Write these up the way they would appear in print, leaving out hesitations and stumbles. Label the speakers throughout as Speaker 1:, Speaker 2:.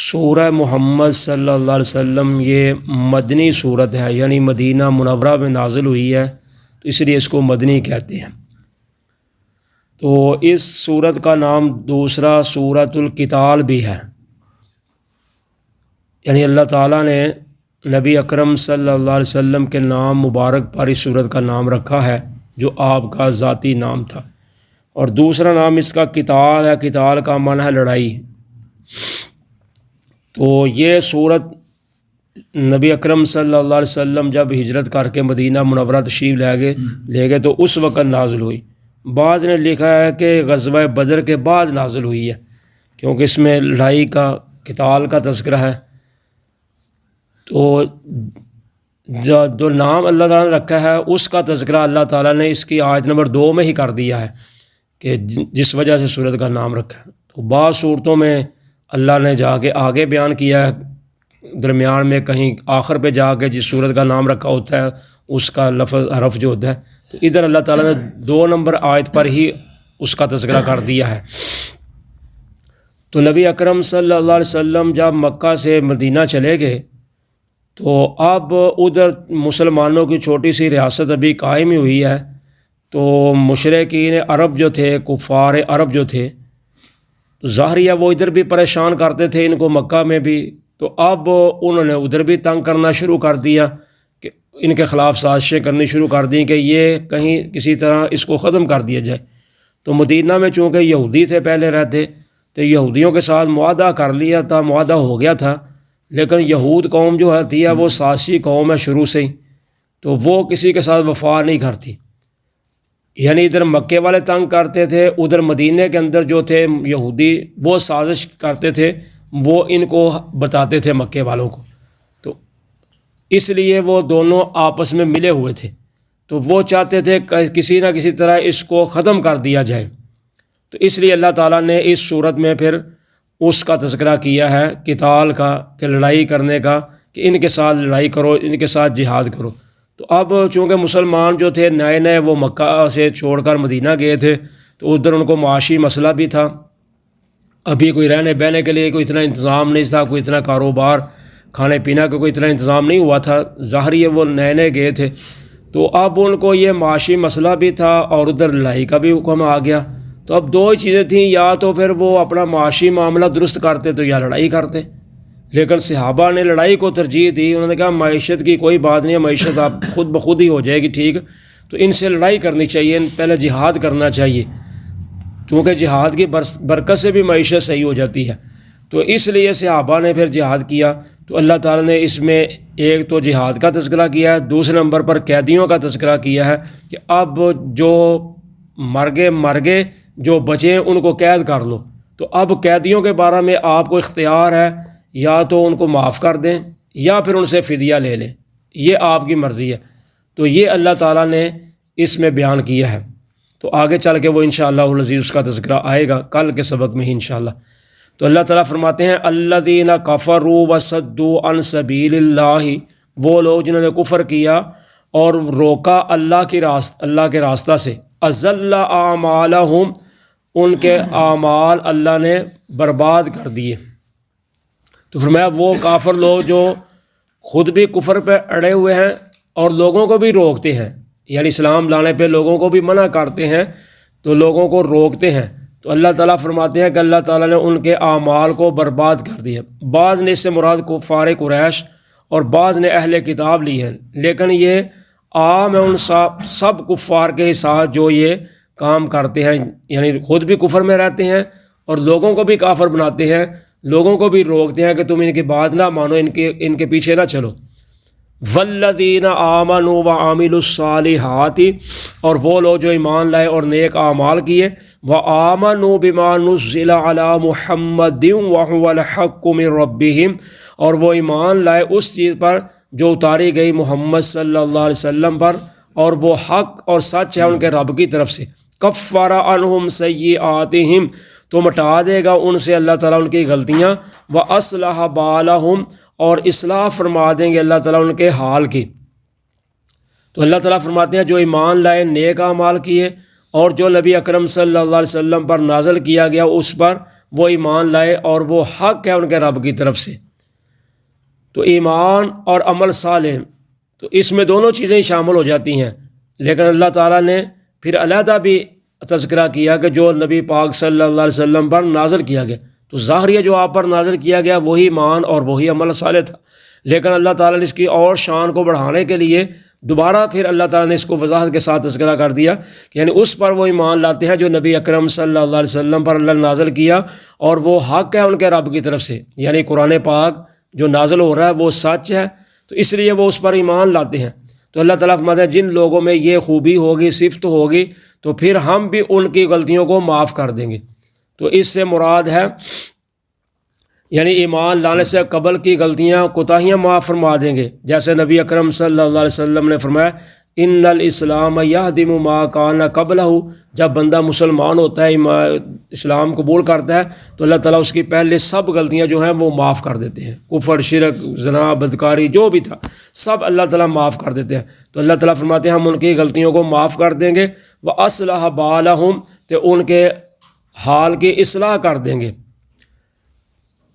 Speaker 1: سورہ محمد صلی اللہ علیہ وسلم یہ مدنی صورت ہے، یعنی مدینہ منورہ میں نازل ہوئی ہے، تو اس لیے اس کو مدنی کہتے ہیں۔ تو اس صورت کا نام دوسرا سورۃ القتال بھی ہے، یعنی اللہ تعالیٰ نے نبی اکرم صلی اللہ علیہ وسلم کے نام مبارک پر اس صورت کا نام رکھا ہے، جو آپ کا ذاتی نام تھا۔ اور دوسرا نام اس کا قتال ہے، قتال کا معنی ہے لڑائی۔ تو یہ صورت نبی اکرم صلی اللہ علیہ وسلم جب ہجرت کر کے مدینہ منورہ تشریف لے گئے تو اس وقت نازل ہوئی۔ بعض نے لکھا ہے کہ غزوہ بدر کے بعد نازل ہوئی ہے، کیونکہ اس میں لڑائی کا، قتال کا تذکرہ ہے۔ تو جو نام اللہ تعالیٰ نے رکھا ہے اس کا تذکرہ اللہ تعالیٰ نے اس کی آیت نمبر 2 میں ہی کر دیا ہے کہ جس وجہ سے سورت کا نام رکھا ہے۔ تو بعض صورتوں میں اللہ نے جا کے آگے بیان کیا ہے، درمیان میں کہیں آخر پہ جا کے جس صورت کا نام رکھا ہوتا ہے اس کا لفظ حرف جو ہوتا ہے، تو ادھر اللہ تعالیٰ نے 2 نمبر آیت پر ہی اس کا تذکرہ کر دیا ہے۔ تو نبی اکرم صلی اللہ علیہ وسلم جب مکہ سے مدینہ چلے گئے تو اب ادھر مسلمانوں کی چھوٹی سی ریاست ابھی قائم ہی ہوئی ہے، تو مشرکین عرب جو تھے، کفار عرب جو تھے، ظاہریہ وہ ادھر بھی پریشان کرتے تھے ان کو مکہ میں بھی، تو اب انہوں نے ادھر بھی تنگ کرنا شروع کر دیا کہ ان کے خلاف سازشیں کرنی شروع کر دیں کہ یہ کہیں کسی طرح اس کو ختم کر دیا جائے۔ تو مدینہ میں چونکہ یہودی تھے پہلے رہتے، تو یہودیوں کے ساتھ معاہدہ کر لیا تھا، معاہدہ ہو گیا تھا، لیکن یہود قوم جو ہوتی ہے وہ سازشی قوم ہے شروع سے ہی، تو وہ کسی کے ساتھ وفا نہیں کرتی۔ یعنی ادھر مکے والے تنگ کرتے تھے، ادھر مدینہ کے اندر جو تھے یہودی وہ سازش کرتے تھے، وہ ان کو بتاتے تھے مکے والوں کو، تو اس لیے وہ دونوں آپس میں ملے ہوئے تھے، تو وہ چاہتے تھے کہ کسی نہ کسی طرح اس کو ختم کر دیا جائے۔ تو اس لیے اللہ تعالیٰ نے اس صورت میں پھر اس کا تذکرہ کیا ہے، قتال کا، کہ لڑائی کرنے کا، کہ ان کے ساتھ لڑائی کرو، ان کے ساتھ جہاد کرو۔ تو اب چونکہ مسلمان جو تھے نئے وہ مکہ سے چھوڑ کر مدینہ گئے تھے، تو ادھر ان کو معاشی مسئلہ بھی تھا، ابھی کوئی رہنے بہنے کے لیے کوئی اتنا انتظام نہیں تھا، کوئی اتنا کاروبار کھانے پینا کا کوئی اتنا انتظام نہیں ہوا تھا، ظاہر وہ نئے گئے تھے، تو اب ان کو یہ معاشی مسئلہ بھی تھا اور ادھر لڑائی کا بھی حکم آ گیا۔ تو اب 2 ہی چیزیں تھیں، یا تو پھر وہ اپنا معاشی معاملہ درست کرتے تو یا لڑائی کرتے، لیکن صحابہ نے لڑائی کو ترجیح دی۔ انہوں نے کہا معیشت کی کوئی بات نہیں ہے، معیشت آپ خود بخود ہی ہو جائے گی ٹھیک، تو ان سے لڑائی کرنی چاہیے، پہلے جہاد کرنا چاہیے، کیونکہ جہاد کی برکت سے بھی معیشت صحیح ہو جاتی ہے۔ تو اس لیے صحابہ نے پھر جہاد کیا۔ تو اللہ تعالیٰ نے اس میں ایک تو جہاد کا تذکرہ کیا ہے، دوسرے نمبر پر قیدیوں کا تذکرہ کیا ہے کہ اب جو مر گئے جو بچے ان کو قید کر لو۔ تو اب قیدیوں کے بارے میں آپ کو اختیار ہے، یا تو ان کو معاف کر دیں یا پھر ان سے فدیہ لے لیں، یہ آپ کی مرضی ہے۔ تو یہ اللہ تعالیٰ نے اس میں بیان کیا ہے، تو آگے چل کے وہ انشاءاللہ العزیز اس کا تذکرہ آئے گا کل کے سبق میں ہی انشاءاللہ۔ تو اللہ تعالیٰ فرماتے ہیں الذین کفروا وصدوا عن سبیل اللہ، وہ لوگ جنہوں نے کفر کیا اور روکا اللہ کے راستہ سے، اضل اعمالہم، ان کے اعمال اللہ نے برباد کر دیے۔ تو فرمایا وہ کافر لوگ جو خود بھی کفر پہ اڑے ہوئے ہیں اور لوگوں کو بھی روکتے ہیں، یعنی اسلام لانے پہ لوگوں کو بھی منع کرتے ہیں، تو لوگوں کو روکتے ہیں، تو اللہ تعالیٰ فرماتے ہیں کہ اللہ تعالیٰ نے ان کے اعمال کو برباد کر دیا۔ بعض نے اس سے مراد کفار قریش اور بعض نے اہل کتاب لی ہے، لیکن یہ عام ہے ان سب کفار کے ساتھ جو یہ کام کرتے ہیں، یعنی خود بھی کفر میں رہتے ہیں اور لوگوں کو بھی کافر بناتے ہیں، لوگوں کو بھی روکتے ہیں کہ تم ان کی بات نہ مانو، ان کے پیچھے نہ چلو۔ والذین آمنوا وعملوا الصالحات، اور وہ لوگ جو ایمان لائے اور نیک اعمال کیے، وآمنوا بما نزل علی محمد وهو الحق من ربهم، اور وہ ایمان لائے اس چیز پر جو اتاری گئی محمد صلی اللہ علیہ وسلم پر، اور وہ حق اور سچ ہے ان کے رب کی طرف سے، کفر عنہم سیئاتہم، تو مٹا دے گا ان سے اللہ تعالیٰ ان کی غلطیاں، وَأَصْلَحَ بَالَهُمْ، اور اصلاح فرما دیں گے اللہ تعالیٰ ان کے حال کی۔ تو اللہ تعالیٰ فرماتے ہیں جو ایمان لائے، نیک اعمال کیے، اور جو نبی اکرم صلی اللہ علیہ وسلم پر نازل کیا گیا اس پر وہ ایمان لائے اور وہ حق ہے ان کے رب کی طرف سے۔ تو ایمان اور عمل صالح، تو اس میں دونوں چیزیں شامل ہو جاتی ہیں، لیکن اللہ تعالیٰ نے پھر علیحدہ بھی تذکرہ کیا کہ جو نبی پاک صلی اللہ علیہ وسلم پر نازل کیا گیا، تو ظاہر جو آپ پر نازل کیا گیا وہی ایمان اور وہی عمل صالح تھا، لیکن اللہ تعالیٰ نے اس کی اور شان کو بڑھانے کے لیے دوبارہ پھر اللہ تعالیٰ نے اس کو وضاحت کے ساتھ تذکرہ کر دیا کہ یعنی اس پر وہ ایمان لاتے ہیں جو نبی اکرم صلی اللہ علیہ وسلم پر اللہ نے نازل کیا، اور وہ حق ہے ان کے رب کی طرف سے، یعنی قرآن پاک جو نازل ہو رہا ہے وہ سچ ہے، تو اس لیے وہ اس پر ایمان لاتے ہیں۔ تو اللہ تعالیٰ فرماتے ہیں جن لوگوں میں یہ خوبی ہوگی، صفت ہوگی، تو پھر ہم بھی ان کی غلطیوں کو معاف کر دیں گے۔ تو اس سے مراد ہے یعنی ایمان لانے سے قبل کی غلطیاں، کوتاہیاں معاف فرما دیں گے، جیسے نبی اکرم صلی اللہ علیہ وسلم نے فرمایا ان الاسلام یہدم ما کان قبلہ، جب بندہ مسلمان ہوتا ہے، اسلام قبول کرتا ہے، تو اللہ تعالیٰ اس کی پہلے سب غلطیاں جو ہیں وہ معاف کر دیتے ہیں، کفر، شرک، زنا، بدکاری جو بھی تھا سب اللہ تعالیٰ معاف کر دیتے ہیں۔ تو اللہ تعالیٰ فرماتے ہیں ہم ان کی غلطیوں کو معاف کر دیں گے، وَأَصْلَحَ بَالَهُمْ، تو ان کے حال کی اصلاح کر دیں گے۔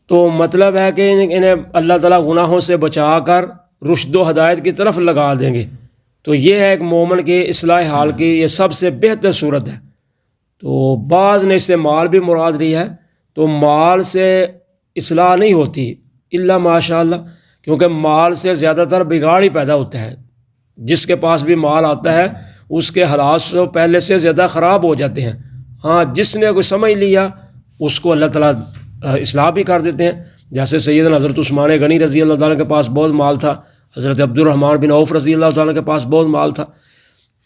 Speaker 1: تو مطلب ہے کہ انہیں اللہ تعالیٰ گناہوں سے بچا کر رشد و ہدایت کی طرف لگا دیں گے۔ تو یہ ہے ایک مومن کی اصلاح حال کی یہ سب سے بہتر صورت ہے۔ تو بعض نے اس سے مال بھی مراد لی ہے، تو مال سے اصلاح نہیں ہوتی الا ماشاء اللہ، کیونکہ مال سے زیادہ تر بگاڑ ہی پیدا ہوتا ہے۔ جس کے پاس بھی مال آتا ہے اس کے حالات پہلے سے زیادہ خراب ہو جاتے ہیں۔ ہاں، جس نے کوئی سمجھ لیا اس کو اللہ تعالیٰ اصلاح بھی کر دیتے ہیں، جیسے سیدنا حضرت عثمان غنی رضی اللہ تعالیٰ کے پاس بہت مال تھا، حضرت عبد الرحمن بن عوف رضی اللہ تعالیٰ کے پاس بہت مال تھا۔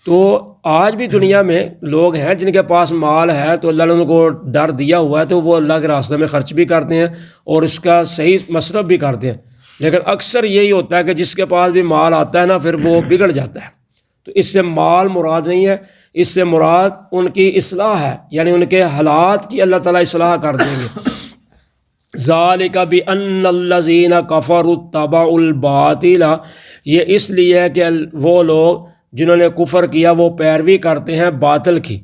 Speaker 1: تو آج بھی دنیا میں لوگ ہیں جن کے پاس مال ہے، تو اللہ نے ان کو ڈر دیا ہوا ہے، تو وہ اللہ کے راستے میں خرچ بھی کرتے ہیں اور اس کا صحیح مصرف بھی کرتے ہیں، لیکن اکثر یہی ہوتا ہے کہ جس کے پاس بھی مال آتا ہے نا پھر وہ بگڑ جاتا ہے۔ تو اس سے مال مراد نہیں ہے، اس سے مراد ان کی اصلاح ہے، یعنی ان کے حالات کی اللہ تعالیٰ اصلاح کر دیں گے۔ ذالک بان الذین کفروا اتبعوا الباطل، یہ اس لیے ہے کہ وہ لوگ جنہوں نے کفر کیا وہ پیروی کرتے ہیں باطل کی۔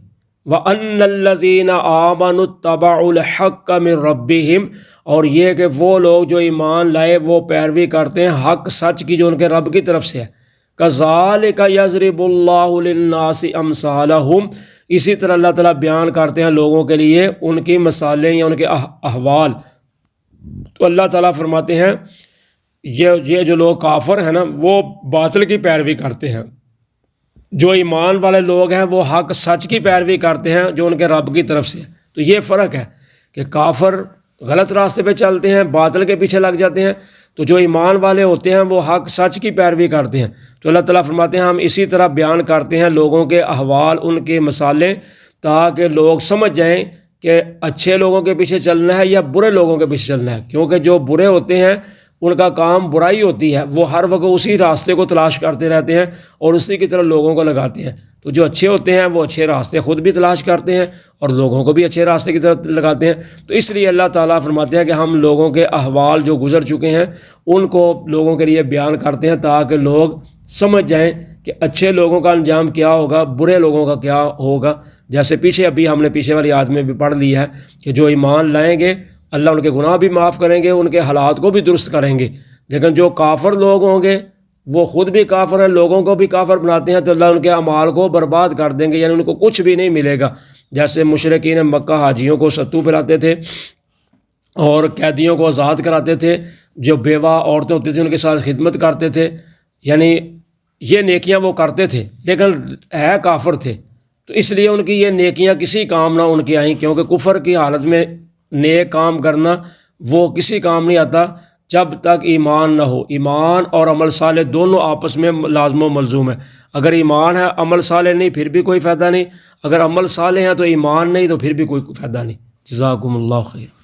Speaker 1: وان الذین آمنوا اتبعوا الحق من ربہم، اور یہ کہ وہ لوگ جو ایمان لائے وہ پیروی کرتے ہیں حق سچ کی جو ان کے رب کی طرف سے ہے۔ کذالک یضرب اللہ للناس امثالہم، اسی طرح اللہ تعالیٰ بیان کرتے ہیں لوگوں کے لیے ان کی مثالیں یا ان کے احوال۔ تو اللہ تعالیٰ فرماتے ہیں یہ جو لوگ کافر ہیں نا وہ باطل کی پیروی کرتے ہیں، جو ایمان والے لوگ ہیں وہ حق سچ کی پیروی کرتے ہیں جو ان کے رب کی طرف سے ہے۔ تو یہ فرق ہے کہ کافر غلط راستے پہ چلتے ہیں، باطل کے پیچھے لگ جاتے ہیں، تو جو ایمان والے ہوتے ہیں وہ حق سچ کی پیروی کرتے ہیں۔ تو اللہ تعالیٰ فرماتے ہیں ہم اسی طرح بیان کرتے ہیں لوگوں کے احوال، ان کے مثالیں، تاکہ لوگ سمجھ جائیں کہ اچھے لوگوں کے پیچھے چلنا ہے یا برے لوگوں کے پیچھے چلنا ہے، کیونکہ جو برے ہوتے ہیں ان کا کام برائی ہوتی ہے، وہ ہر وقت اسی راستے کو تلاش کرتے رہتے ہیں اور اسی کی طرح لوگوں کو لگاتے ہیں۔ تو جو اچھے ہوتے ہیں وہ اچھے راستے خود بھی تلاش کرتے ہیں اور لوگوں کو بھی اچھے راستے کی طرف لگاتے ہیں۔ تو اس لیے اللہ تعالیٰ فرماتے ہیں کہ ہم لوگوں کے احوال جو گزر چکے ہیں ان کو لوگوں کے لیے بیان کرتے ہیں تاکہ لوگ سمجھ جائیں کہ اچھے لوگوں کا انجام کیا ہوگا، برے لوگوں کا کیا ہوگا۔ جیسے پیچھے ابھی ہم نے پیچھے والی آیت میں بھی پڑھ لیا ہے کہ جو ایمان لائیں گے اللہ ان کے گناہ بھی معاف کریں گے، ان کے حالات کو بھی درست کریں گے، لیکن جو کافر لوگ ہوں گے وہ خود بھی کافر ہیں، لوگوں کو بھی کافر بناتے ہیں، تو اللہ ان کے اعمال کو برباد کر دیں گے، یعنی ان کو کچھ بھی نہیں ملے گا۔ جیسے مشرکین مکہ حاجیوں کو ستو پلاتے تھے اور قیدیوں کو آزاد کراتے تھے، جو بیوہ عورتیں ہوتی تھیں ان کے ساتھ خدمت کرتے تھے، یعنی یہ نیکیاں وہ کرتے تھے لیکن ہے کافر تھے، تو اس لیے ان کی یہ نیکیاں کسی کام نہ ان کی آئیں، کیونکہ کفر کی حالت میں نیک کام کرنا وہ کسی کام نہیں آتا جب تک ایمان نہ ہو۔ ایمان اور عمل صالح دونوں آپس میں لازم و ملزوم ہے۔ اگر ایمان ہے عمل صالح نہیں پھر بھی کوئی فائدہ نہیں، اگر عمل صالح ہے تو ایمان نہیں تو پھر بھی کوئی فائدہ نہیں۔ جزاکم اللہ خیر۔